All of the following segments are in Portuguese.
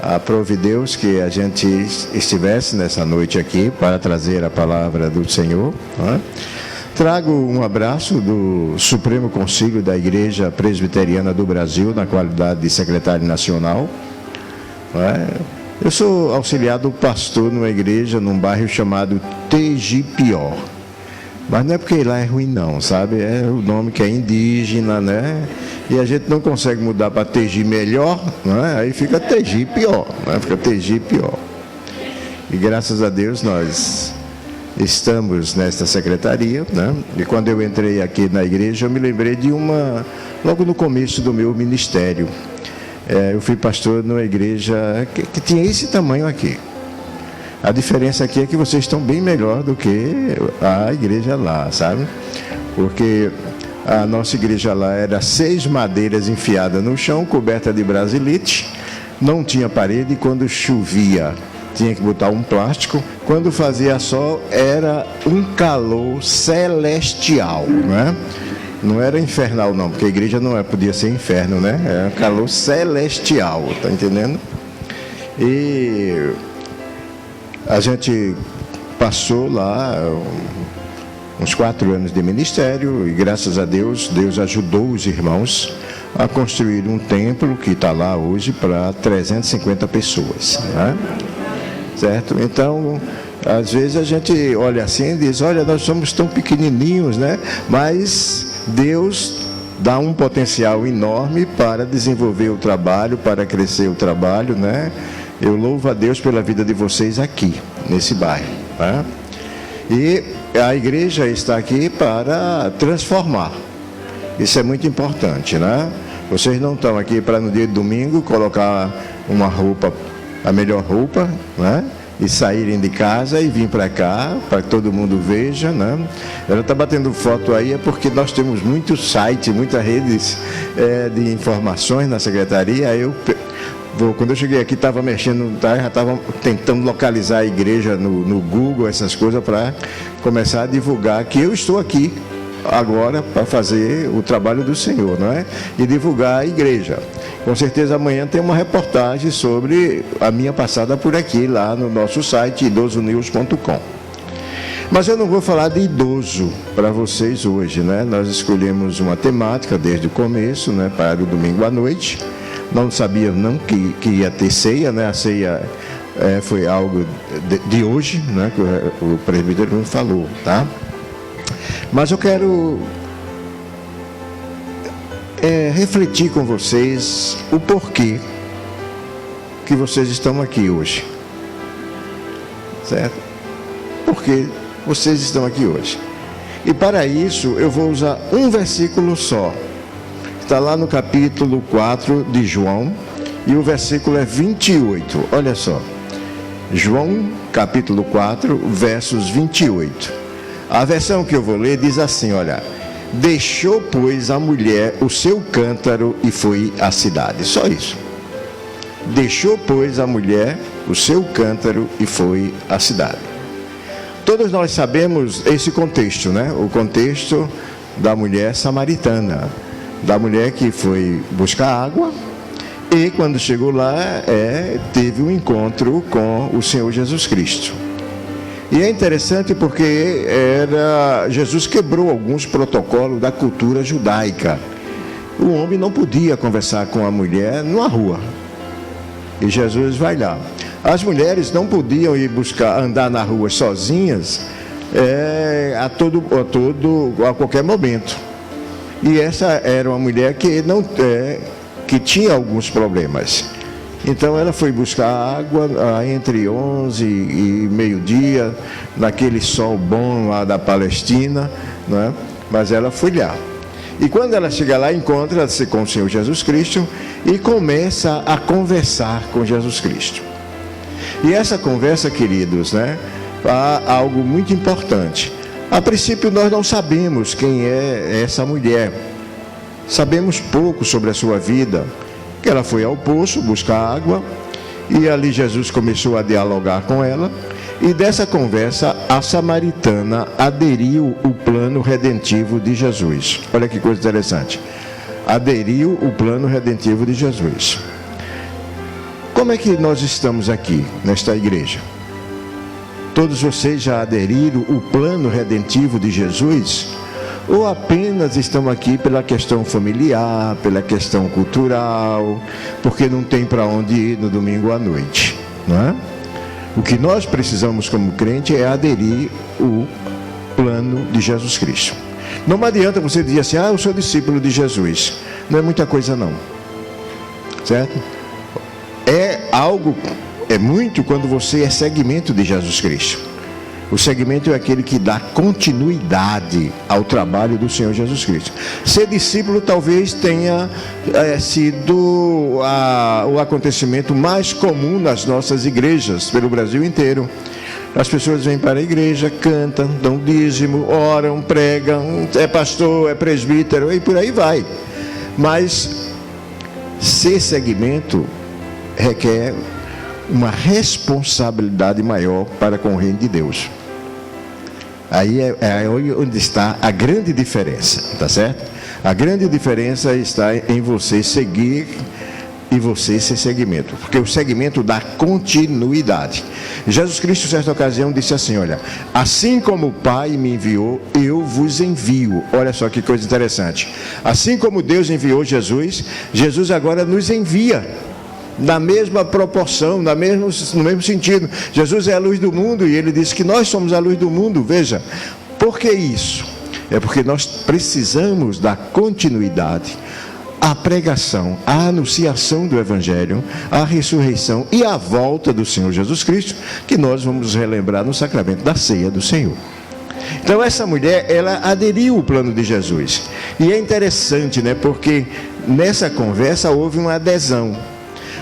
Aprove Deus que a gente estivesse nessa noite aqui para trazer a palavra do Senhor. Trago um abraço do Supremo Concílio da Igreja Presbiteriana do Brasil, na qualidade de secretário nacional. Eu sou auxiliado pastor numa igreja, num bairro chamado Tegipió. Mas não é porque lá é ruim não, sabe? É o nome que é indígena, né? E a gente não consegue mudar para Tegi melhor, né? Aí fica Tegipió, né? Fica Tegipió. E graças a Deus nós estamos nesta secretaria, né? E quando eu entrei aqui na igreja, eu me lembrei de logo no começo do meu ministério. Eu fui pastor numa igreja que tinha esse tamanho aqui. A diferença aqui é que vocês estão bem melhor do que a igreja lá, sabe? Porque a nossa igreja lá era 6 madeiras enfiadas no chão, coberta de brasilite, não tinha parede, e quando chovia tinha que botar um plástico, quando fazia sol era um calor celestial, né? Não era infernal não, porque a igreja não podia ser inferno, né? Era um calor celestial, tá entendendo? E a gente passou lá uns 4 anos de ministério e graças a Deus, Deus ajudou os irmãos a construir um templo que está lá hoje para 350 pessoas, né? Certo? Então, às vezes a gente olha assim e diz, olha, nós somos tão pequenininhos, né? Mas Deus dá um potencial enorme para desenvolver o trabalho, para crescer o trabalho, né? Eu louvo a Deus pela vida de vocês aqui, nesse bairro, né? E a igreja está aqui para transformar. Isso é muito importante, né? Vocês não estão aqui para no dia de domingo colocar uma roupa, a melhor roupa, né? E saírem de casa e vir para cá, para que todo mundo veja, né? Ela está batendo foto aí, é porque nós temos muitos sites, muitas redes de informações na secretaria. Quando eu cheguei aqui, estava mexendo, já estava tentando localizar a igreja no Google, essas coisas, para começar a divulgar que eu estou aqui agora para fazer o trabalho do Senhor, não é? E divulgar a igreja. Com certeza amanhã tem uma reportagem sobre a minha passada por aqui, lá no nosso site, idosonews.com. Mas eu não vou falar de idoso para vocês hoje, né? Nós escolhemos uma temática desde o começo, né? Para o domingo à noite. Não sabia não que ia ter ceia, né? A ceia foi algo de hoje, né? Que o presbítero falou, tá? Mas eu quero refletir com vocês o porquê que vocês estão aqui hoje, certo? Por que vocês estão aqui hoje? E para isso eu vou usar um versículo só. Está lá no capítulo 4 de João, e o versículo é 28. Olha só. João, capítulo 4, versos 28. A versão que eu vou ler diz assim, olha. Deixou, pois, a mulher o seu cântaro e foi à cidade. Só isso. Deixou, pois, a mulher o seu cântaro e foi à cidade. Todos nós sabemos esse contexto, né? O contexto da mulher samaritana. Da mulher que foi buscar água e quando chegou lá teve um encontro com o Senhor Jesus Cristo. E é interessante porque Jesus quebrou alguns protocolos da cultura judaica. O homem não podia conversar com a mulher numa rua. E Jesus vai lá. As mulheres não podiam ir andar na rua sozinhas a qualquer momento. E essa era uma mulher que tinha alguns problemas. Então ela foi buscar água entre 11 e meio-dia, naquele sol bom lá da Palestina, né? Mas ela foi lá. E quando ela chega lá, encontra-se com o Senhor Jesus Cristo e começa a conversar com Jesus Cristo. E essa conversa, queridos, né, há algo muito importante. A princípio nós não sabemos quem é essa mulher. Sabemos pouco sobre a sua vida. Que ela foi ao poço buscar água e ali Jesus começou a dialogar com ela. E dessa conversa, a samaritana aderiu o plano redentivo de Jesus. Olha que coisa interessante. Aderiu o plano redentivo de Jesus. Como é que nós estamos aqui, nesta igreja? Todos vocês já aderiram ao plano redentivo de Jesus? Ou apenas estão aqui pela questão familiar, pela questão cultural, porque não tem para onde ir no domingo à noite, não é? O que nós precisamos como crente é aderir ao plano de Jesus Cristo. Não adianta você dizer assim, eu sou discípulo de Jesus. Não é muita coisa não, certo? É muito quando você é segmento de Jesus Cristo. O segmento é aquele que dá continuidade ao trabalho do Senhor Jesus Cristo. Ser discípulo talvez tenha sido o acontecimento mais comum nas nossas igrejas, pelo Brasil inteiro. As pessoas vêm para a igreja, cantam, dão dízimo, oram, pregam, é pastor, é presbítero e por aí vai. Mas ser segmento requer uma responsabilidade maior para com o reino de Deus. Aí é onde está a grande diferença, tá certo? A grande diferença está em você seguir e você ser segmento, porque o segmento dá continuidade. Jesus Cristo, em certa ocasião, disse assim, olha, assim como o Pai me enviou, eu vos envio. Olha só que coisa interessante. Assim como Deus enviou Jesus, Jesus agora nos envia. Na mesma proporção, no mesmo sentido. Jesus é a luz do mundo e ele disse que nós somos a luz do mundo. Veja, por que isso? É porque nós precisamos da continuidade, a pregação, a anunciação do Evangelho, a ressurreição e a volta do Senhor Jesus Cristo, que nós vamos relembrar no sacramento da ceia do Senhor. Então essa mulher, ela aderiu ao plano de Jesus. E é interessante, né? Porque nessa conversa houve uma adesão.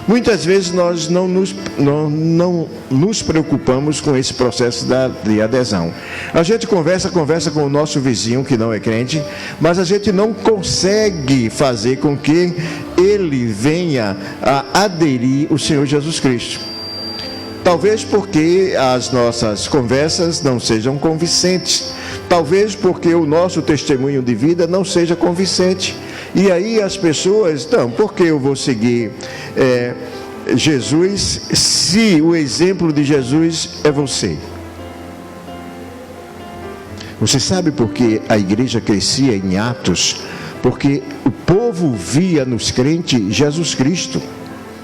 Muitas vezes nós não nos preocupamos com esse processo de adesão. A gente conversa com o nosso vizinho que não é crente, mas a gente não consegue fazer com que ele venha a aderir ao Senhor Jesus Cristo. Talvez porque as nossas conversas não sejam convincentes. Talvez porque o nosso testemunho de vida não seja convincente. E aí as pessoas, então, por que eu vou seguir Jesus se o exemplo de Jesus é você? Você sabe por que a igreja crescia em Atos? Porque o povo via nos crentes Jesus Cristo.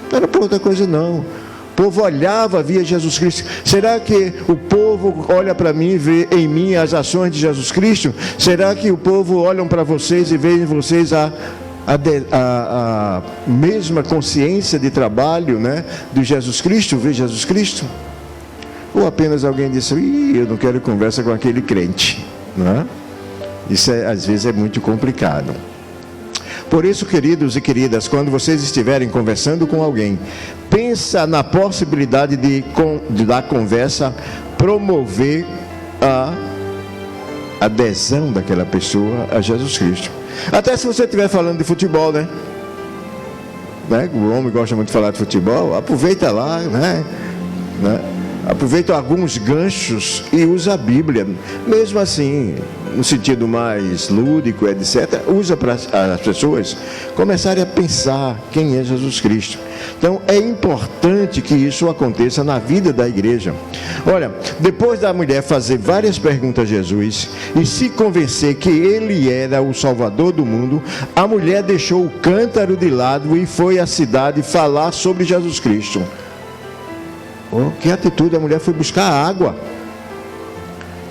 Não era por outra coisa não. O povo olhava, via Jesus Cristo. Será que o povo olha para mim e vê em mim as ações de Jesus Cristo? Será que o povo olha para vocês e vê em vocês a mesma consciência de trabalho, né, de Jesus Cristo, vê Jesus Cristo? Ou apenas alguém disse, eu não quero conversa com aquele crente, não é? Isso às vezes é muito complicado. Por isso, queridos e queridas, quando vocês estiverem conversando com alguém, pensa na possibilidade da conversa promover a adesão daquela pessoa a Jesus Cristo. Até se você estiver falando de futebol, né? O homem gosta muito de falar de futebol, aproveita lá, né? Aproveita alguns ganchos e usa a Bíblia, mesmo assim, no sentido mais lúdico, etc. Usa para as pessoas começarem a pensar quem é Jesus Cristo. Então, é importante que isso aconteça na vida da igreja. Olha, depois da mulher fazer várias perguntas a Jesus e se convencer que ele era o Salvador do mundo, a mulher deixou o cântaro de lado e foi à cidade falar sobre Jesus Cristo. Oh, que atitude! A mulher foi buscar água,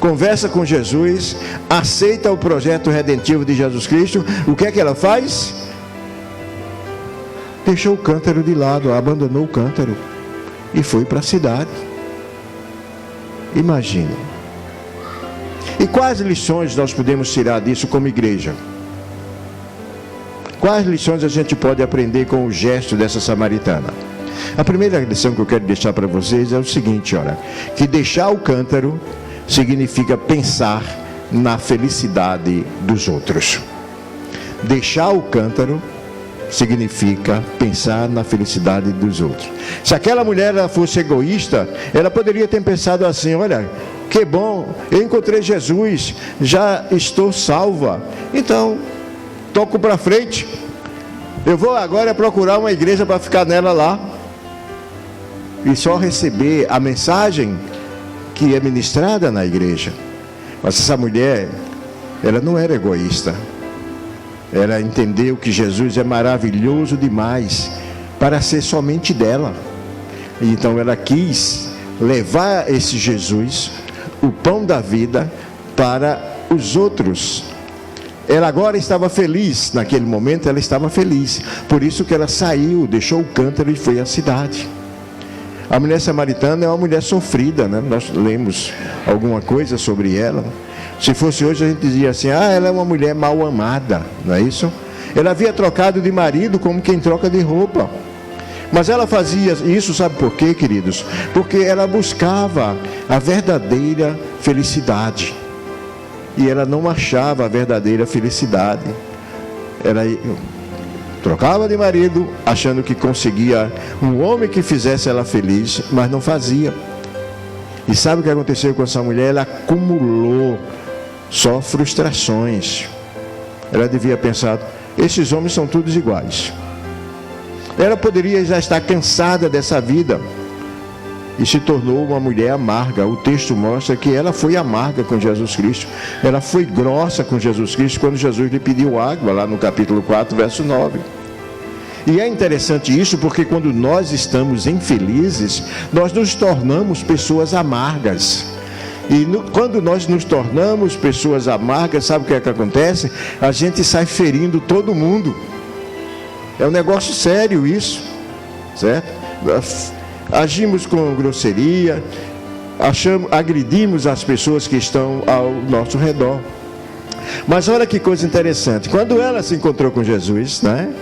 conversa com Jesus, aceita o projeto redentivo de Jesus Cristo. O que é que ela faz? Deixou o cântaro de lado, abandonou o cântaro e foi para a cidade. Imagina. E quais lições nós podemos tirar disso como igreja? Quais lições a gente pode aprender com o gesto dessa samaritana? A primeira lição que eu quero deixar para vocês é o seguinte, olha, que deixar o cântaro significa pensar na felicidade dos outros. Deixar o cântaro significa pensar na felicidade dos outros. Se aquela mulher fosse egoísta, ela poderia ter pensado assim, olha, que bom, eu encontrei Jesus, já estou salva, então, toco para frente, eu vou agora procurar uma igreja para ficar nela lá. e só receber a mensagem que é ministrada na igreja. Mas essa mulher, ela não era egoísta. Ela entendeu que Jesus é maravilhoso demais para ser somente dela. Então ela quis levar esse Jesus, o pão da vida, para os outros. Ela agora estava feliz, naquele momento ela estava feliz. Por isso que ela saiu, deixou o cântaro e foi à cidade. A mulher samaritana é uma mulher sofrida, né? Nós lemos alguma coisa sobre ela. Se fosse hoje a gente dizia assim, ela é uma mulher mal amada, não é isso? Ela havia trocado de marido como quem troca de roupa. Mas ela fazia isso, sabe por quê, queridos? Porque ela buscava a verdadeira felicidade. E ela não achava a verdadeira felicidade. Ela trocava de marido, achando que conseguia um homem que fizesse ela feliz, mas não fazia. E sabe o que aconteceu com essa mulher? Ela acumulou só frustrações. Ela devia pensar, esses homens são todos iguais. Ela poderia já estar cansada dessa vida e se tornou uma mulher amarga. O texto mostra que ela foi amarga com Jesus Cristo. Ela foi grossa com Jesus Cristo quando Jesus lhe pediu água, lá no capítulo 4, verso 9. E é interessante isso porque quando nós estamos infelizes, nós nos tornamos pessoas amargas. E quando nós nos tornamos pessoas amargas, sabe o que é que acontece? A gente sai ferindo todo mundo. É um negócio sério isso, certo? Agimos com grosseria, agredimos as pessoas que estão ao nosso redor. Mas olha que coisa interessante, quando ela se encontrou com Jesus, né?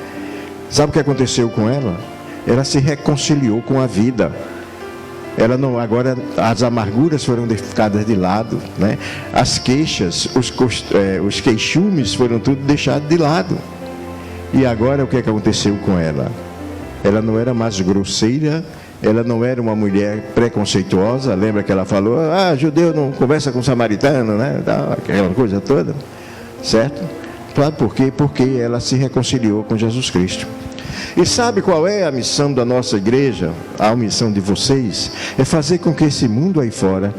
Sabe o que aconteceu com ela? Ela se reconciliou com a vida. Ela não, agora as amarguras foram ficadas de lado, né? As queixas, os queixumes foram tudo deixados de lado. E agora o que aconteceu com ela? Ela não era mais grosseira, ela não era uma mulher preconceituosa. Lembra que ela falou, judeu não conversa com samaritano, né? Aquela coisa toda, certo? Claro, por quê? Porque ela se reconciliou com Jesus Cristo. E sabe qual é a missão da nossa igreja? A missão de vocês é fazer com que esse mundo aí fora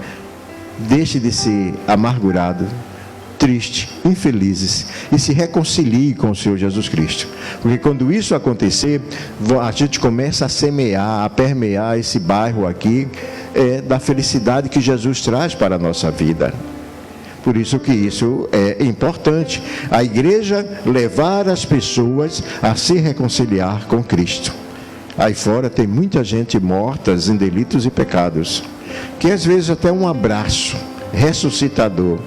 deixe de ser amargurado, triste, infelizes e se reconcilie com o Senhor Jesus Cristo. Porque quando isso acontecer, a gente começa a semear, a permear esse bairro aqui da felicidade que Jesus traz para a nossa vida. Por isso que isso é importante. A igreja levar as pessoas a se reconciliar com Cristo. Aí fora tem muita gente morta em delitos e pecados, que às vezes até um abraço ressuscitador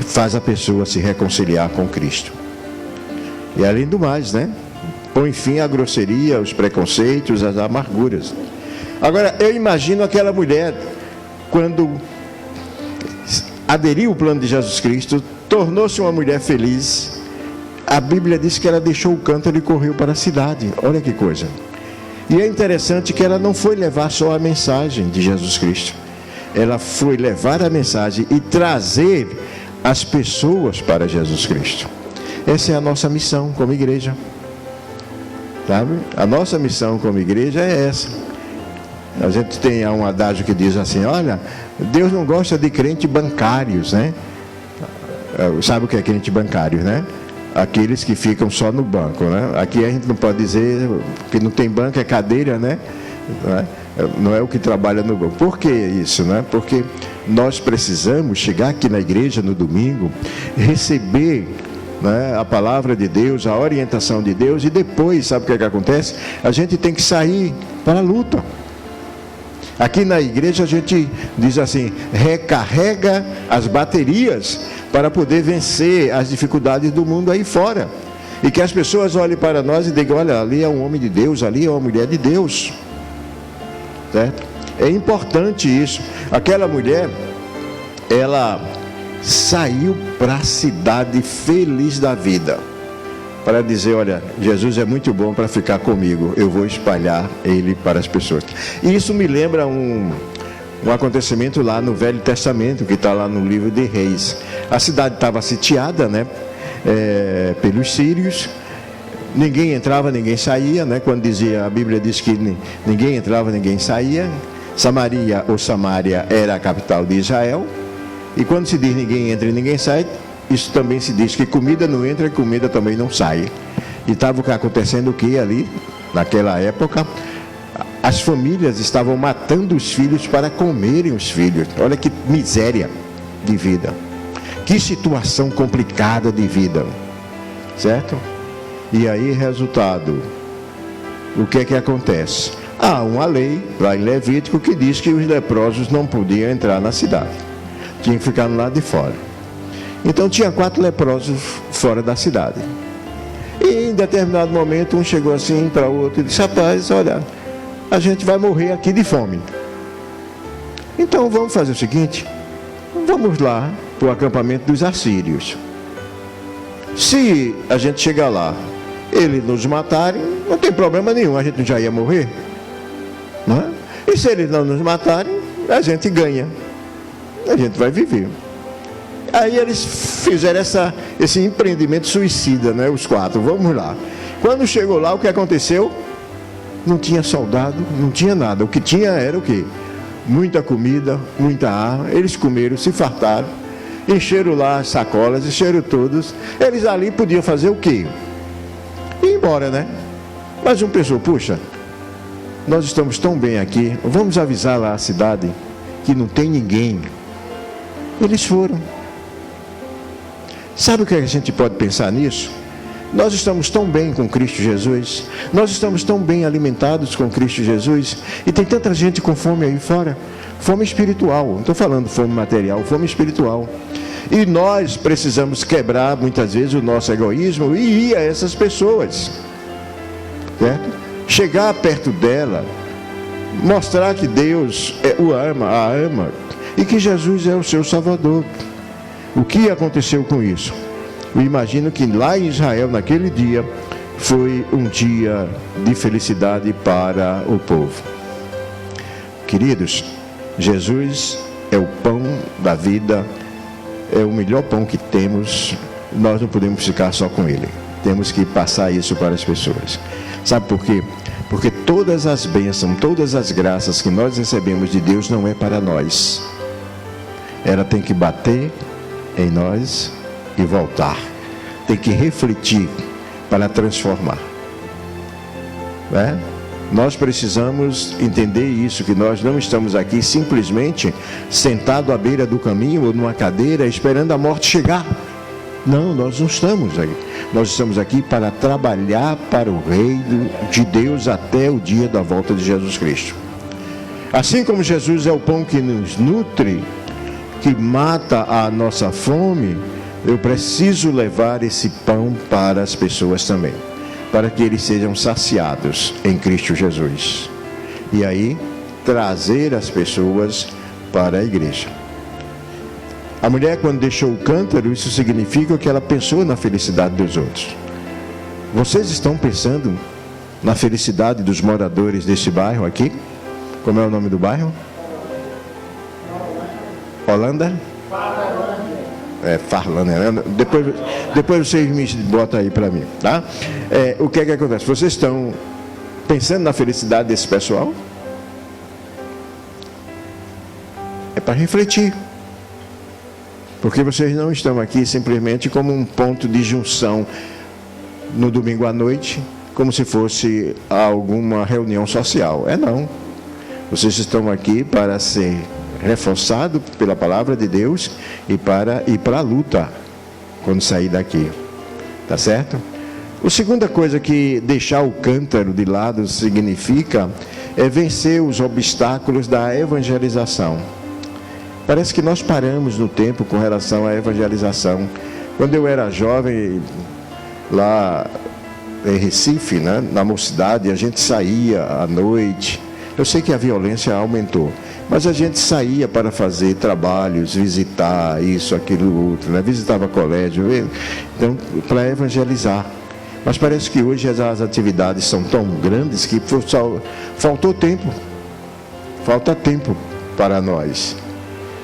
faz a pessoa se reconciliar com Cristo. E além do mais, né? Põe fim à grosseria, aos preconceitos, às amarguras. Agora, eu imagino aquela mulher, quando aderiu ao plano de Jesus Cristo, tornou-se uma mulher feliz. A Bíblia diz que ela deixou o cântaro e correu para a cidade. Olha que coisa. E é interessante que ela não foi levar só a mensagem de Jesus Cristo. Ela foi levar a mensagem e trazer as pessoas para Jesus Cristo. Essa é a nossa missão como igreja, sabe? A nossa missão como igreja é essa. A gente tem um adágio que diz assim, olha, Deus não gosta de crentes bancários, né? Sabe o que é crente bancário, né? Aqueles que ficam só no banco, né? Aqui a gente não pode dizer que não tem banco, é cadeira, né? Não é o que trabalha no banco. Por que isso, né? Porque nós precisamos chegar aqui na igreja no domingo, receber, né, a palavra de Deus, a orientação de Deus, e depois, sabe o que acontece? A gente tem que sair para a luta. Aqui na igreja a gente diz assim, recarrega as baterias para poder vencer as dificuldades do mundo aí fora. E que as pessoas olhem para nós e digam, olha, ali é um homem de Deus, ali é uma mulher de Deus. Certo? É importante isso. Aquela mulher, ela saiu para a cidade feliz da vida, para dizer, olha, Jesus é muito bom para ficar comigo, eu vou espalhar ele para as pessoas. E isso me lembra um acontecimento lá no Velho Testamento, que está lá no livro de Reis. A cidade estava sitiada, né, pelos sírios, ninguém entrava, ninguém saía, né? Quando dizia, a Bíblia diz que ninguém entrava, ninguém saía. Samaria ou Samária era a capital de Israel. E quando se diz ninguém entra e ninguém sai, isso também se diz que comida não entra e comida também não sai. E estava acontecendo o que ali, naquela época? As famílias estavam matando os filhos para comerem os filhos. Olha que miséria de vida. Que situação complicada de vida. Certo? E aí, resultado, o que é que acontece? Há uma lei, lá em Levítico, que diz que os leprosos não podiam entrar na cidade. Tinha que ficar no lado de fora. Então, tinha 4 leprosos fora da cidade. E, em determinado momento, um chegou assim para o outro e disse, rapaz, olha, a gente vai morrer aqui de fome. Então, vamos fazer o seguinte, vamos lá para o acampamento dos assírios. Se a gente chegar lá, eles nos matarem, não tem problema nenhum, a gente já ia morrer, não é? E se eles não nos matarem, a gente ganha, a gente vai viver. Aí eles fizeram esse empreendimento suicida, né? Os 4, vamos lá. Quando chegou lá, o que aconteceu? Não tinha soldado, não tinha nada. O que tinha era o quê? Muita comida, muita arma. Eles comeram, se fartaram, encheram lá as sacolas, encheram todos. Eles ali podiam fazer o quê? Ir embora, né? Mas um pensou, puxa, nós estamos tão bem aqui, vamos avisar lá a cidade que não tem ninguém. Eles foram. Sabe o que a gente pode pensar nisso? Nós estamos tão bem com Cristo Jesus, nós estamos tão bem alimentados com Cristo Jesus, e tem tanta gente com fome aí fora, fome espiritual, não estou falando fome material, fome espiritual. E nós precisamos quebrar muitas vezes o nosso egoísmo e ir a essas pessoas, certo? Chegar perto dela, mostrar que Deus a ama, e que Jesus é o seu Salvador. O que aconteceu com isso? Eu imagino que lá em Israel, naquele dia, foi um dia de felicidade para o povo. Queridos, Jesus é o pão da vida, é o melhor pão que temos. Nós não podemos ficar só com ele. Temos que passar isso para as pessoas. Sabe por quê? Porque todas as bênçãos, todas as graças que nós recebemos de Deus não é para nós. Ela tem que bater em nós e voltar. Tem que refletir para transformar. Nós precisamos entender isso, que nós não estamos aqui simplesmente sentados à beira do caminho ou numa cadeira esperando a morte chegar. Não, nós não estamos aí. Nós estamos aqui para trabalhar para o reino de Deus até o dia da volta de Jesus Cristo. Assim como Jesus é o pão que nos nutre, que mata a nossa fome, eu preciso levar esse pão para as pessoas também, para que eles sejam saciados em Cristo Jesus. E aí, trazer as pessoas para a igreja. A mulher, quando deixou o cântaro, isso significa que ela pensou na felicidade dos outros. Vocês estão pensando na felicidade dos moradores desse bairro aqui? Como é o nome do bairro? Holanda? Farlândia. Depois vocês me botam aí para mim, tá? O que é que acontece? Vocês estão pensando na felicidade desse pessoal? É para refletir. Porque vocês não estão aqui simplesmente como um ponto de junção no domingo à noite, como se fosse alguma reunião social. Não. Vocês estão aqui para ser reforçado pela palavra de Deus e para ir para a luta quando sair daqui, tá certo? A segunda coisa que deixar o cântaro de lado significa é vencer os obstáculos da evangelização. Parece que nós paramos no tempo com relação à evangelização. Quando eu era jovem, lá em Recife, né, na mocidade, a gente saía à noite. Eu sei que a violência aumentou, mas a gente saía para fazer trabalhos, visitar isso, aquilo, outro, né? Visitava colégio, então, para evangelizar. Mas parece que hoje as atividades são tão grandes que faltou tempo. Falta tempo para nós.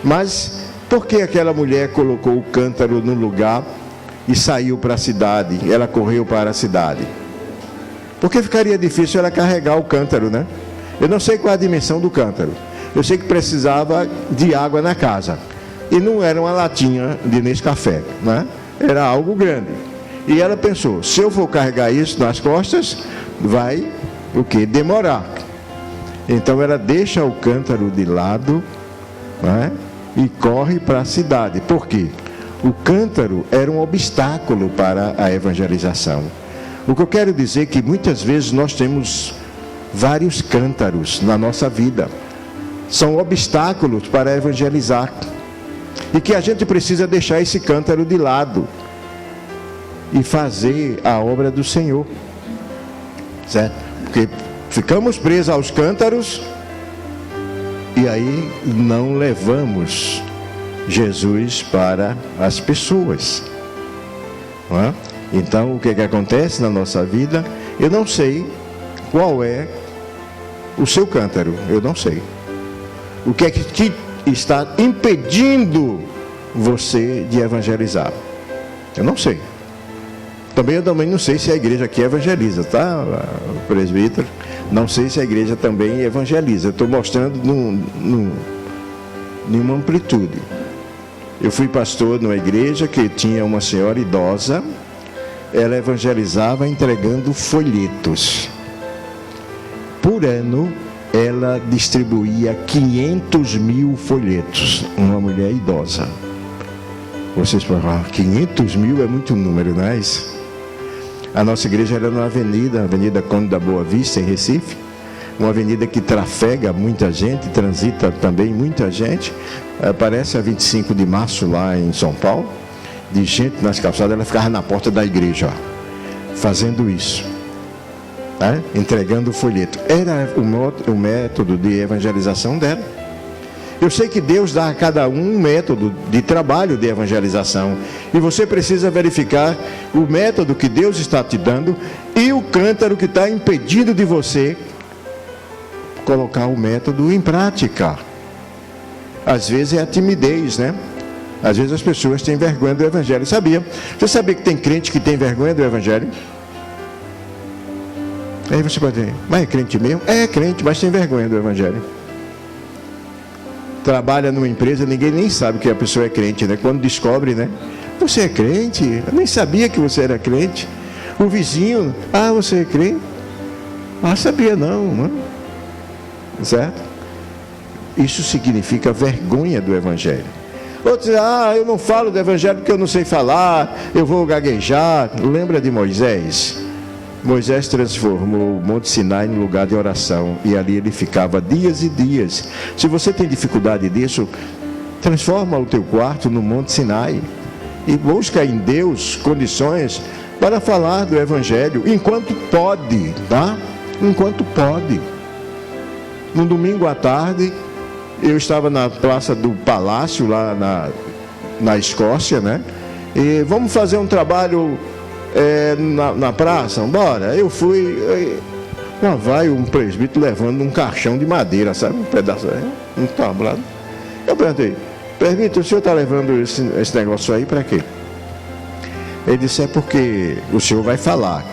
Mas por que aquela mulher colocou o cântaro no lugar e saiu para a cidade? Ela correu para a cidade. Porque ficaria difícil ela carregar o cântaro, né? Eu não sei qual a dimensão do cântaro. Eu sei que precisava de água na casa. E não era uma latinha de Nescafé, né? Era algo grande. E ela pensou, se eu for carregar isso nas costas, vai o quê? Demorar. Então ela deixa o cântaro de lado, né? E corre para a cidade. Por quê? O cântaro era um obstáculo para a evangelização. O que eu quero dizer é que muitas vezes nós temos vários cântaros na nossa vida. São obstáculos para evangelizar. E que a gente precisa deixar esse cântaro de lado e fazer a obra do Senhor. Certo? Porque ficamos presos aos cântaros e aí não levamos Jesus para as pessoas. Não é? Então, o que acontece na nossa vida? Eu não sei qual é o seu cântaro, eu não sei. O que é que está impedindo você de evangelizar? Eu não sei. Eu também não sei se a igreja aqui evangeliza, tá, presbítero? Não sei se a igreja também evangeliza. Eu estou mostrando numa amplitude. Eu fui pastor numa igreja que tinha uma senhora idosa. Ela evangelizava entregando folhetos. Por ano, ela distribuía 500 mil folhetos. Uma mulher idosa. Vocês falam, 500 mil é muito número, não é isso? A nossa igreja era na Avenida Conde da Boa Vista, em Recife. Uma avenida que trafega muita gente, transita também muita gente. Parece a 25 de março lá em São Paulo. De gente nas calçadas, ela ficava na porta da igreja, ó, fazendo isso, né? Entregando o folheto. Era o método de evangelização dela. Eu sei que Deus dá a cada um método de trabalho de evangelização, e você precisa verificar o método que Deus está te dando e o cântaro que está impedindo de você colocar o método em prática. Às vezes é a timidez, né? Às vezes as pessoas têm vergonha do evangelho. Sabia? Você sabia que tem crente que tem vergonha do evangelho? Aí você pode dizer, mas é crente mesmo? É crente, mas tem vergonha do evangelho. Trabalha numa empresa, ninguém nem sabe que a pessoa é crente, né? Quando descobre, né? Você é crente? Eu nem sabia que você era crente. O vizinho, você é crente? Sabia não. Certo? Isso significa vergonha do evangelho. Outros dizem, eu não falo do evangelho porque eu não sei falar, eu vou gaguejar. Lembra de Moisés? Moisés transformou o Monte Sinai em lugar de oração, e ali ele ficava dias e dias. Se você tem dificuldade disso, transforma o teu quarto no Monte Sinai e busca em Deus condições para falar do evangelho, enquanto pode, tá? Enquanto pode. No domingo à tarde, eu estava na Praça do Palácio, lá na Escócia, né? E vamos fazer um trabalho na praça? Bora. Eu fui, lá vai um presbítero levando um caixão de madeira, sabe? Um pedaço, um tablado. Eu perguntei, presbítero, o senhor está levando esse negócio aí para quê? Ele disse, é porque o senhor vai falar,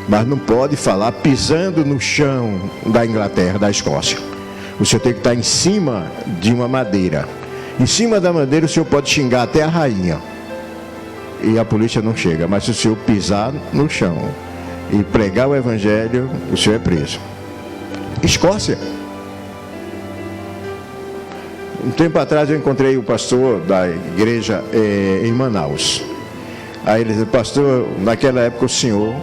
mas não pode falar pisando no chão da Inglaterra, da Escócia. O senhor tem que estar em cima de uma madeira. Em cima da madeira o senhor pode xingar até a rainha. E a polícia não chega. Mas se o senhor pisar no chão e pregar o evangelho, o senhor é preso. Escócia. Um tempo atrás eu encontrei o pastor da igreja em Manaus. Aí ele disse, pastor, naquela época o senhor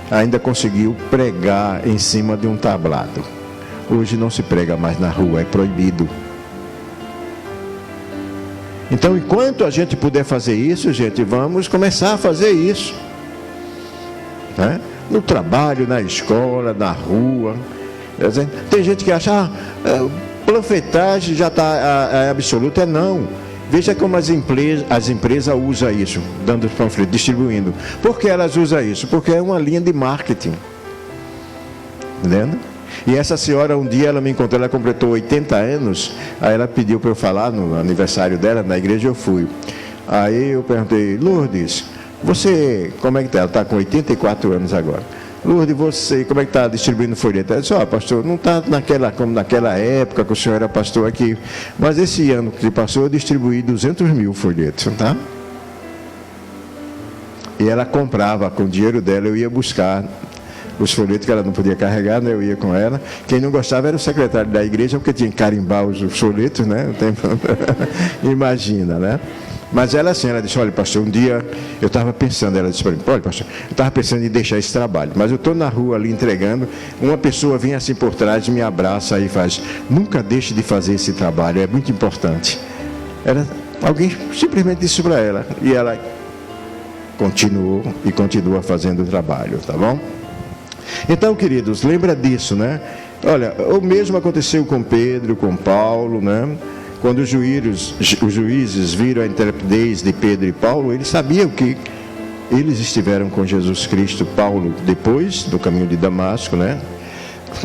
ainda conseguiu pregar em cima de um tablado. Hoje não se prega mais na rua, é proibido. Então, enquanto a gente puder fazer isso, gente, vamos começar a fazer isso, né? No trabalho, na escola, na rua. Tem gente que acha, profetagem já está absoluta. Não. Veja como as empresas usam isso, dando panfleto, distribuindo. Por que elas usam isso? Porque é uma linha de marketing. Entendendo? E essa senhora, um dia ela me encontrou, ela completou 80 anos, aí ela pediu para eu falar no aniversário dela, na igreja eu fui. Aí eu perguntei, Lourdes, você, como é que está? Ela está com 84 anos agora. Lourdes, você, como é que está distribuindo folheto? Ela disse, pastor, não está como naquela época que o senhor era pastor aqui, mas esse ano que passou eu distribuí 200 mil folhetos, tá? E ela comprava, com o dinheiro dela eu ia buscar os folhetos que ela não podia carregar, né? Eu ia com ela. Quem não gostava era o secretário da igreja, porque tinha que carimbar os folhetos, né? Imagina, né? Mas ela assim, ela disse, olha pastor, um dia eu estava pensando, ela disse para mim, olha pastor, eu estava pensando em deixar esse trabalho, mas eu estou na rua ali entregando, uma pessoa vem assim por trás, me abraça e faz, nunca deixe de fazer esse trabalho, é muito importante. Alguém simplesmente disse para ela, e ela continuou e continua fazendo o trabalho, tá bom? Então, queridos, lembra disso, né? Olha, o mesmo aconteceu com Pedro, com Paulo, né? Quando os juízes viram a intrepidez de Pedro e Paulo, eles sabiam que eles estiveram com Jesus Cristo. Paulo depois, do caminho de Damasco, né?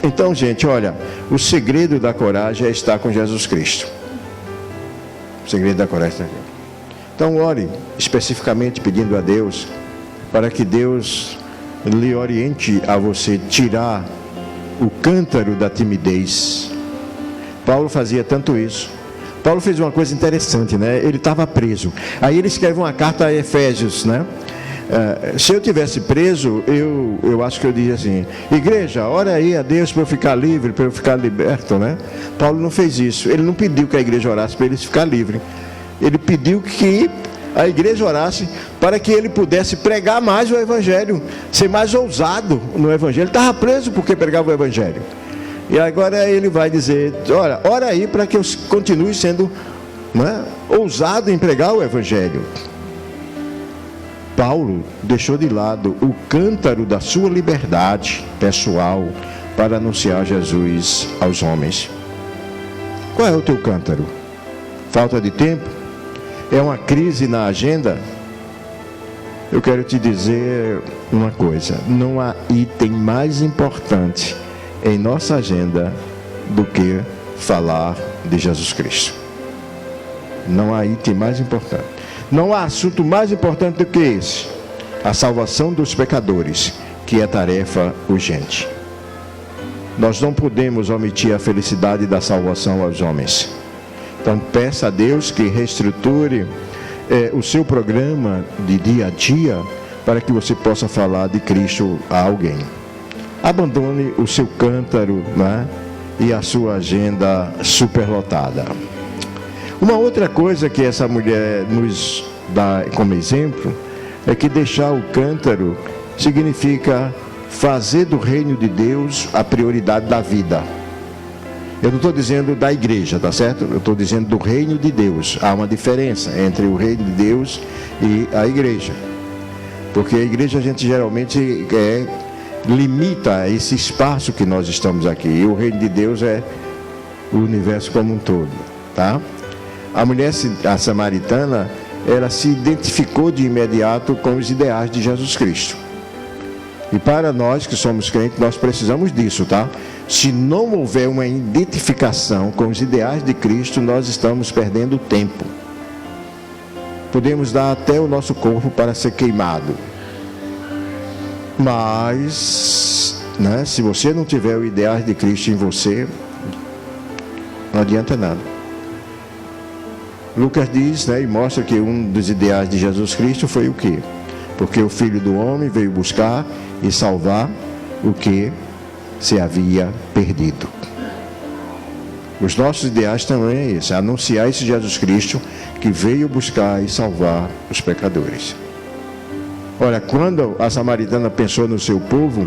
Então, gente, olha, o segredo da coragem é estar com Jesus Cristo. O segredo da coragem é estar com Jesus. Então, ore especificamente pedindo a Deus para que Deus lhe oriente a você tirar o cântaro da timidez. Paulo fazia tanto isso. Paulo fez uma coisa interessante, né? Ele estava preso. Aí ele escreve uma carta a Efésios, né? Se eu tivesse preso, eu acho que eu diria assim, igreja, ora aí a Deus para eu ficar livre, para eu ficar liberto, né? Paulo não fez isso. Ele não pediu que a igreja orasse para ele ficar livre. Ele pediu que a igreja orasse para que ele pudesse pregar mais o evangelho, ser mais ousado no evangelho. Ele estava preso porque pregava o evangelho. E agora ele vai dizer, olha, ora aí para que eu continue sendo, né, ousado em pregar o evangelho. Paulo deixou de lado o cântaro da sua liberdade pessoal para anunciar Jesus aos homens. Qual é o teu cântaro? Falta de tempo? É uma crise na agenda? Eu quero te dizer uma coisa, não há item mais importante em nossa agenda do que falar de Jesus Cristo. Não há item mais importante. Não há assunto mais importante do que esse. A salvação dos pecadores, que é tarefa urgente. Nós não podemos omitir a felicidade da salvação aos homens. Então peça a Deus que reestruture o seu programa de dia a dia para que você possa falar de Cristo a alguém. Abandone o seu cântaro, né, e a sua agenda superlotada. Uma outra coisa que essa mulher nos dá como exemplo é que deixar o cântaro significa fazer do reino de Deus a prioridade da vida. Eu não estou dizendo da igreja, tá certo? Eu estou dizendo do reino de Deus. Há uma diferença entre o reino de Deus e a igreja. Porque a igreja a gente geralmente limita esse espaço que nós estamos aqui. E o reino de Deus é o universo como um todo, tá? A mulher, a samaritana, ela se identificou de imediato com os ideais de Jesus Cristo. E para nós que somos crentes, nós precisamos disso, tá? Se não houver uma identificação com os ideais de Cristo, nós estamos perdendo tempo. Podemos dar até o nosso corpo para ser queimado. Mas, né, se você não tiver o ideal de Cristo em você, não adianta nada. Lucas diz, né, e mostra que um dos ideais de Jesus Cristo foi o quê? Porque o Filho do Homem veio buscar e salvar o que se havia perdido. Os nossos ideais também é esse, anunciar esse Jesus Cristo que veio buscar e salvar os pecadores. Olha, quando a samaritana pensou no seu povo,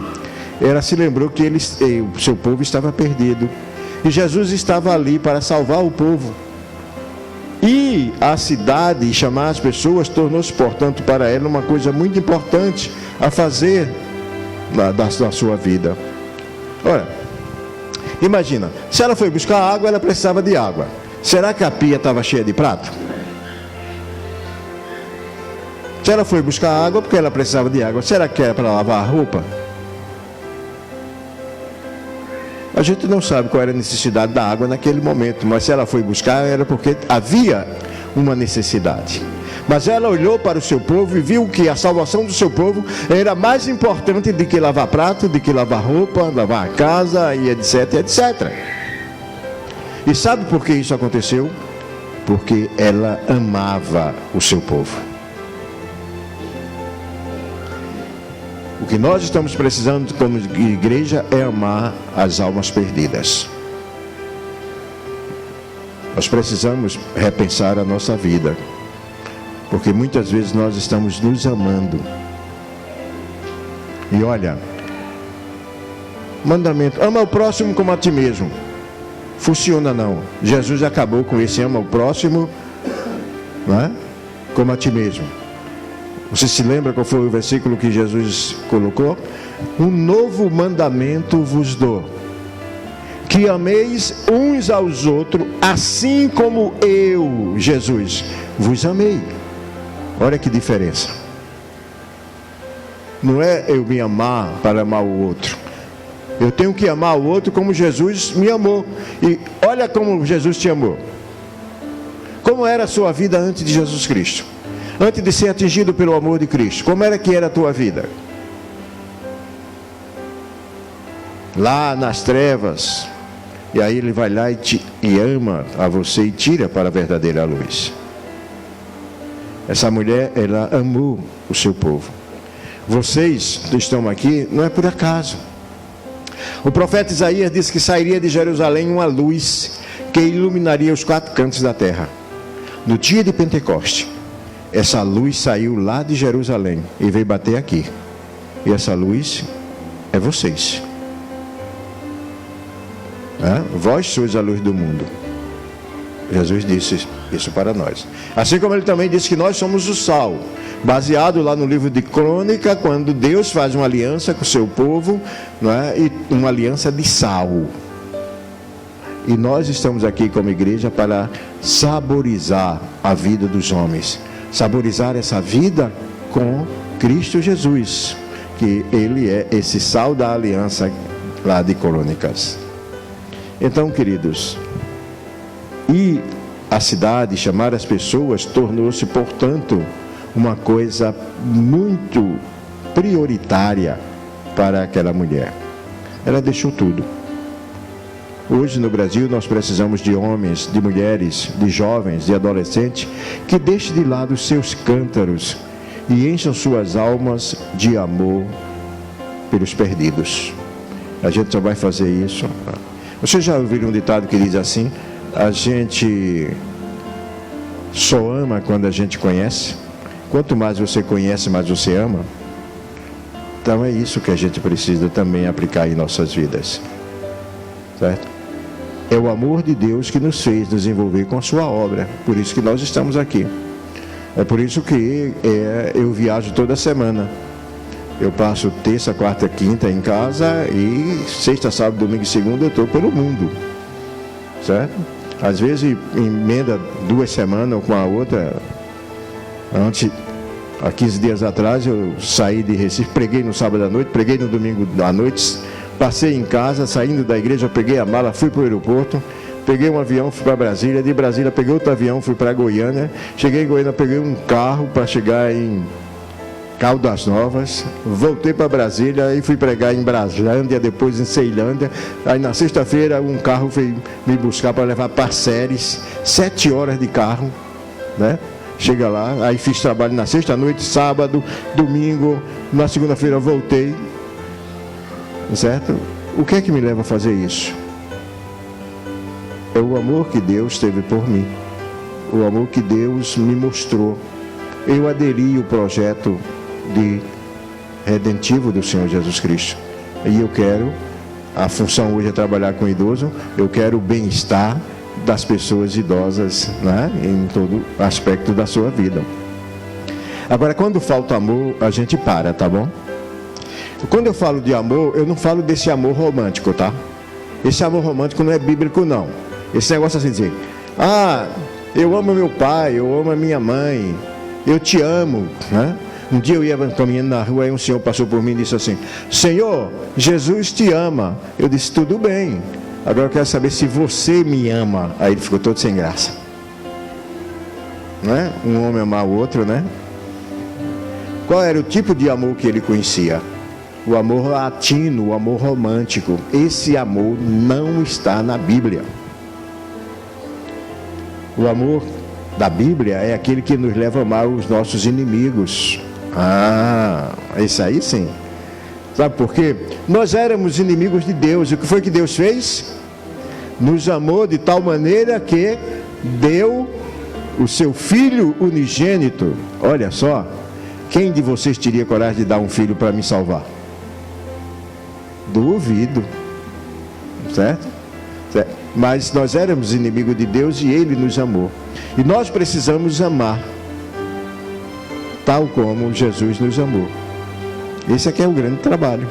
ela se lembrou que o seu povo estava perdido. E Jesus estava ali para salvar o povo. E a cidade, e chamar as pessoas, tornou-se, portanto, para ela uma coisa muito importante a fazer da sua vida. Olha, imagina, se ela foi buscar água, ela precisava de água. Será que a pia estava cheia de prato? Se ela foi buscar água porque ela precisava de água, será que era para lavar a roupa? A gente não sabe qual era a necessidade da água naquele momento, mas se ela foi buscar era porque havia uma necessidade. Mas ela olhou para o seu povo e viu que a salvação do seu povo era mais importante do que lavar prato, do que lavar roupa, lavar a casa e etc, etc. E sabe por que isso aconteceu? Porque ela amava o seu povo. O que nós estamos precisando como igreja é amar as almas perdidas. Nós precisamos repensar a nossa vida, porque muitas vezes nós estamos nos amando. E olha, mandamento, ama o próximo como a ti mesmo. Funciona não. Jesus acabou com esse ama o próximo, não é? Como a ti mesmo. Você se lembra qual foi o versículo que Jesus colocou? Um novo mandamento vos dou, que ameis uns aos outros, assim como eu, Jesus, vos amei. Olha que diferença. Não é eu me amar para amar o outro. Eu tenho que amar o outro como Jesus me amou. E olha como Jesus te amou. Como era a sua vida antes de Jesus Cristo? Antes de ser atingido pelo amor de Cristo, como era que era a tua vida? Lá nas trevas. E aí ele vai lá e ama a você e tira para a verdadeira luz. Essa mulher, ela amou o seu povo. Vocês que estão aqui, não é por acaso. O profeta Isaías disse que sairia de Jerusalém uma luz que iluminaria os 4 cantos da terra. No dia de Pentecoste, essa luz saiu lá de Jerusalém e veio bater aqui. E essa luz é vocês. Vós sois a luz do mundo. Jesus disse isso para nós. Assim como ele também disse que nós somos o sal, baseado lá no livro de Crônica, quando Deus faz uma aliança com o seu povo, não é? E uma aliança de sal. E nós estamos aqui como igreja para saborizar a vida dos homens, saborizar essa vida com Cristo Jesus, que ele é esse sal da aliança lá de Crônicas. Então, queridos, e a cidade, chamar as pessoas, tornou-se, portanto, uma coisa muito prioritária para aquela mulher. Ela deixou tudo. Hoje no Brasil nós precisamos de homens, de mulheres, de jovens, de adolescentes que deixem de lado os seus cântaros e encham suas almas de amor pelos perdidos. A gente só vai fazer isso. Vocês já ouviram um ditado que diz assim: a gente só ama quando a gente conhece. Quanto mais você conhece, mais você ama. Então é isso que a gente precisa também aplicar em nossas vidas, certo? É o amor de Deus que nos fez nos envolver com a sua obra. Por isso que nós estamos aqui. É por isso que eu viajo toda semana. Eu passo terça, quarta, quinta em casa e sexta, sábado, domingo e segunda eu estou pelo mundo, certo? Às vezes emenda 2 semanas com a outra. Há 15 dias atrás eu saí de Recife, preguei no sábado à noite, preguei no domingo à noite, passei em casa, saindo da igreja, peguei a mala, fui para o aeroporto, peguei um avião, fui para Brasília, de Brasília peguei outro avião, fui para Goiânia, cheguei em Goiânia, peguei um carro para chegar em Caldas Novas, voltei para Brasília e fui pregar em Braslândia, depois em Ceilândia. Aí na sexta-feira um carro veio me buscar para levar para Séries, 7 horas de carro, né? Chega lá, aí fiz trabalho na sexta-noite, sábado, domingo, na segunda-feira voltei, certo? O que é que me leva a fazer isso? É o amor que Deus teve por mim, o amor que Deus me mostrou. Eu aderi ao projeto de redentivo do Senhor Jesus Cristo. E eu quero, a função hoje é trabalhar com idoso, eu quero o bem-estar das pessoas idosas, né, em todo aspecto da sua vida. Agora, quando falta amor, a gente para, tá bom? Quando eu falo de amor, eu não falo desse amor romântico, tá? Esse amor romântico não é bíblico, não. Esse negócio assim de dizer, eu amo meu pai, eu amo a minha mãe, eu te amo, né? Um dia eu ia caminhando na rua e um senhor passou por mim e disse assim: Senhor, Jesus te ama. Eu disse: tudo bem, agora eu quero saber se você me ama. Aí ele ficou todo sem graça. né? Um homem amar o outro, né? Qual era o tipo de amor que ele conhecia? O amor latino, o amor romântico. Esse amor não está na Bíblia. O amor da Bíblia é aquele que nos leva a amar os nossos inimigos. Esse aí sim. Sabe por quê? Nós éramos inimigos de Deus. E o que foi que Deus fez? Nos amou de tal maneira que deu o seu Filho unigênito. Olha só, quem de vocês teria coragem de dar um filho para me salvar? Duvido. Certo? Mas nós éramos inimigos de Deus e Ele nos amou. E nós precisamos amar tal como Jesus nos amou. Esse aqui é o grande trabalho.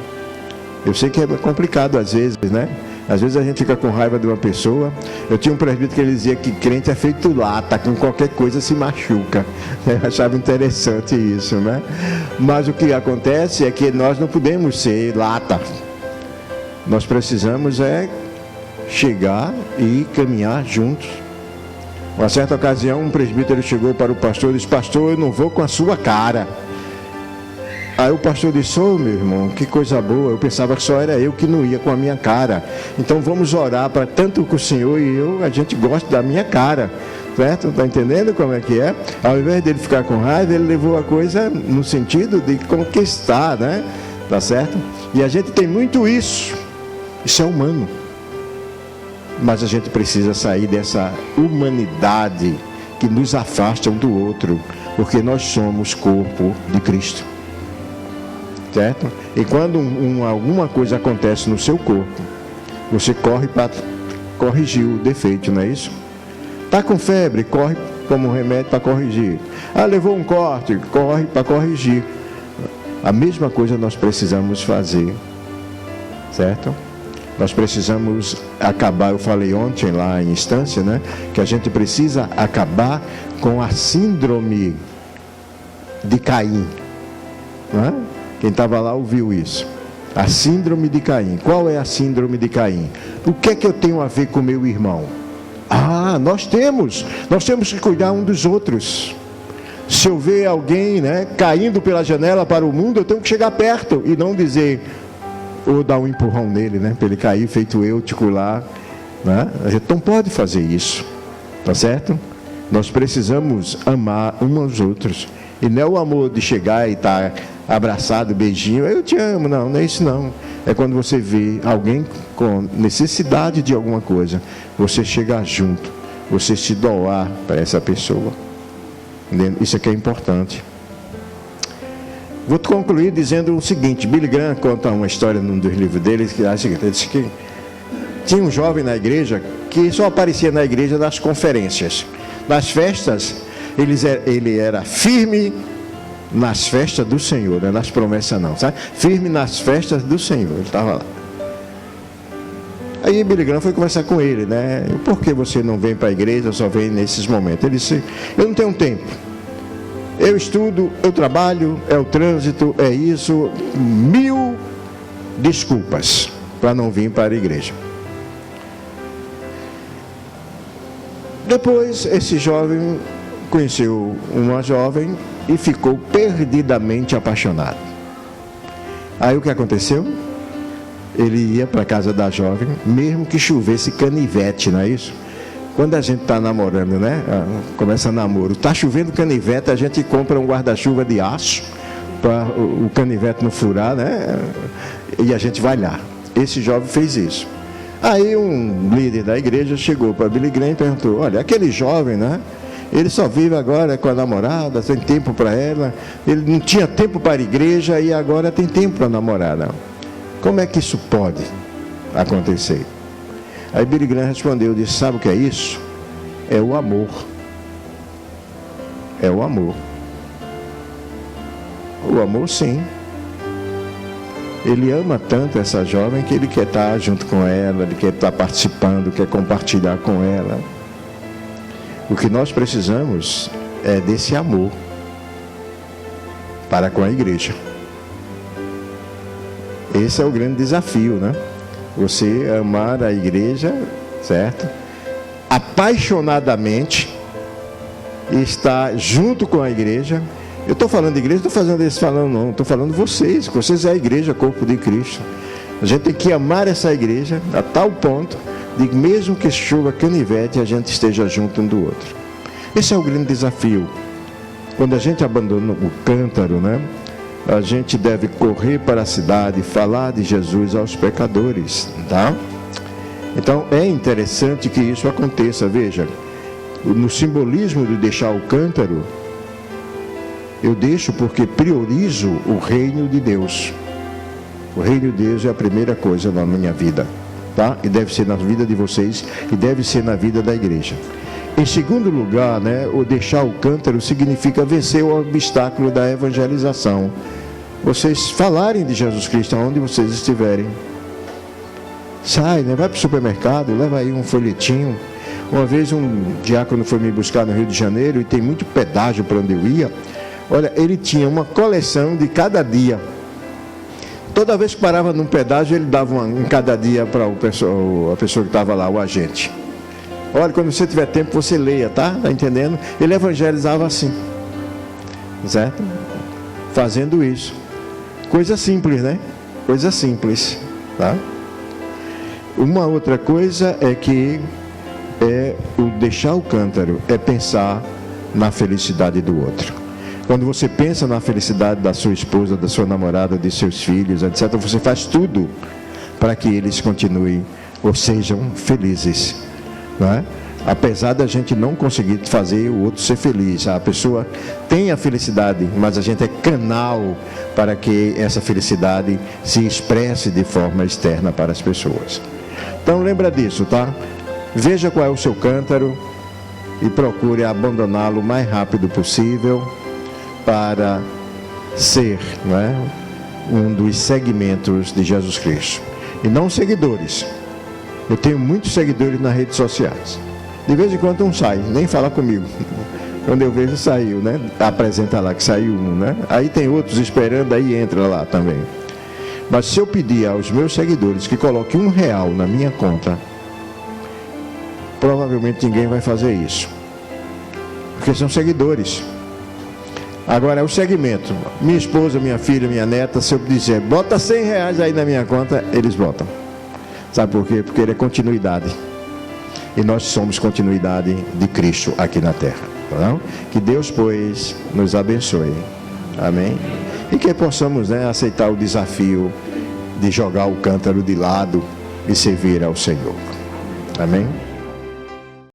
Eu sei que é complicado às vezes, né? Às vezes a gente fica com raiva de uma pessoa. Eu tinha um presbítero que ele dizia que crente é feito lata, com qualquer coisa se machuca. Eu achava interessante isso, né? Mas o que acontece é que nós não podemos ser lata. Nós precisamos chegar e caminhar juntos. Uma certa ocasião, um presbítero chegou para o pastor e disse: pastor, eu não vou com a sua cara. Aí o pastor disse: ô meu irmão, que coisa boa, eu pensava que só era eu que não ia com a minha cara. Então vamos orar para tanto que o senhor e eu, a gente gosta da minha cara. Certo? Está entendendo como é que é? Ao invés dele ficar com raiva, ele levou a coisa no sentido de conquistar, né? Tá certo? E a gente tem muito isso. Isso é humano. Mas a gente precisa sair dessa humanidade que nos afasta um do outro, porque nós somos corpo de Cristo. Certo? E quando alguma coisa acontece no seu corpo, você corre para corrigir o defeito, não é isso? Está com febre, corre como remédio para corrigir. Levou um corte, corre para corrigir. A mesma coisa nós precisamos fazer. Certo? Nós precisamos acabar, eu falei ontem lá em instância, né? Que a gente precisa acabar com a síndrome de Caim. Não é? Quem estava lá ouviu isso. A síndrome de Caim. Qual é a síndrome de Caim? O que é que eu tenho a ver com meu irmão? Nós temos que cuidar um dos outros. Se eu ver alguém, né, caindo pela janela para o mundo, eu tenho que chegar perto e não dizer, ou dar um empurrão nele, né, para ele cair, feito eu, ticular, né? A gente não pode fazer isso, tá certo? Nós precisamos amar uns aos outros. E não é o amor de chegar e estar abraçado, beijinho, eu te amo, não é isso não. É quando você vê alguém com necessidade de alguma coisa, você chegar junto, você se doar para essa pessoa. Isso aqui é importante. Vou concluir dizendo o seguinte: Billy Graham conta uma história num dos livros dele, que ele disse que tinha um jovem na igreja que só aparecia na igreja nas conferências. Nas festas, ele era firme nas festas do Senhor, não é nas promessas não, sabe? Firme nas festas do Senhor, ele estava lá. Aí Billy Graham foi conversar com ele, né? Por que você não vem para a igreja, só vem nesses momentos? Ele disse: eu não tenho tempo. Eu estudo, eu trabalho, é o trânsito, é isso, 1000 desculpas para não vir para a igreja. Depois, esse jovem conheceu uma jovem e ficou perdidamente apaixonado. Aí o que aconteceu? Ele ia para a casa da jovem, mesmo que chovesse canivete, não é isso? Quando a gente está namorando, né? Começa namoro, está chovendo canivete, a gente compra um guarda-chuva de aço para o canivete não furar, né? E a gente vai lá. Esse jovem fez isso. Aí um líder da igreja chegou para Billy Graham e perguntou: olha, aquele jovem, né? Ele só vive agora com a namorada, tem tempo para ela, ele não tinha tempo para a igreja e agora tem tempo para a namorada. Como é que isso pode acontecer? Aí Billy Graham respondeu, disse: sabe o que é isso? É o amor. É o amor. O amor, sim. Ele ama tanto essa jovem que ele quer estar junto com ela, ele quer estar participando, quer compartilhar com ela. O que nós precisamos é desse amor para com a igreja. Esse é o grande desafio, né? Você amar a igreja, certo? Apaixonadamente, está junto com a igreja. Eu estou falando de igreja, não estou falando não, estou falando vocês, que vocês é a igreja, corpo de Cristo. A gente tem que amar essa igreja a tal ponto de que mesmo que chova canivete, a gente esteja junto um do outro. Esse é o grande desafio. Quando a gente abandona o cântaro, né? A gente deve correr para a cidade e falar de Jesus aos pecadores, tá? Então é interessante que isso aconteça. Veja, no simbolismo de deixar o cântaro, eu deixo porque priorizo o reino de Deus. O reino de Deus é a primeira coisa na minha vida, tá? E deve ser na vida de vocês e deve ser na vida da igreja. Em segundo lugar, né, o deixar o cântaro significa vencer o obstáculo da evangelização. Vocês falarem de Jesus Cristo aonde vocês estiverem. Sai, né, vai para o supermercado, leva aí um folhetinho. Uma vez um diácono foi me buscar no Rio de Janeiro e tem muito pedágio para onde eu ia. Olha, ele tinha uma coleção de cada dia. Toda vez que parava num pedágio, ele dava um cada dia para a pessoa que estava lá, o agente. Olha, quando você tiver tempo, você leia, tá? Tá entendendo? Ele evangelizava assim, certo? Fazendo isso. Coisa simples, né? Coisa simples, tá? Uma outra coisa é que o deixar o cântaro é pensar na felicidade do outro. Quando você pensa na felicidade da sua esposa, da sua namorada, de seus filhos, etc., você faz tudo para que eles continuem ou sejam felizes, não é? Apesar da gente não conseguir fazer o outro ser feliz, a pessoa tem a felicidade, mas a gente é canal para que essa felicidade se expresse de forma externa para as pessoas. Então lembra disso, tá? Veja qual é o seu cântaro e procure abandoná-lo o mais rápido possível para ser, não é, um dos segmentos de Jesus Cristo. E não seguidores. Eu tenho muitos seguidores nas redes sociais. De vez em quando um sai, nem fala comigo. Quando eu vejo, saiu, né? Apresenta lá que saiu um, né? Aí tem outros esperando, aí entra lá também. Mas se eu pedir aos meus seguidores que coloquem R$1 na minha conta, provavelmente ninguém vai fazer isso. Porque são seguidores. Agora é o segmento. Minha esposa, minha filha, minha neta, se eu dizer, bota R$100 aí na minha conta, eles botam. Sabe por quê? Porque ele é continuidade. E nós somos continuidade de Cristo aqui na terra. Não? Que Deus, pois, nos abençoe. Amém? E que possamos, né, aceitar o desafio de jogar o cântaro de lado e servir ao Senhor. Amém?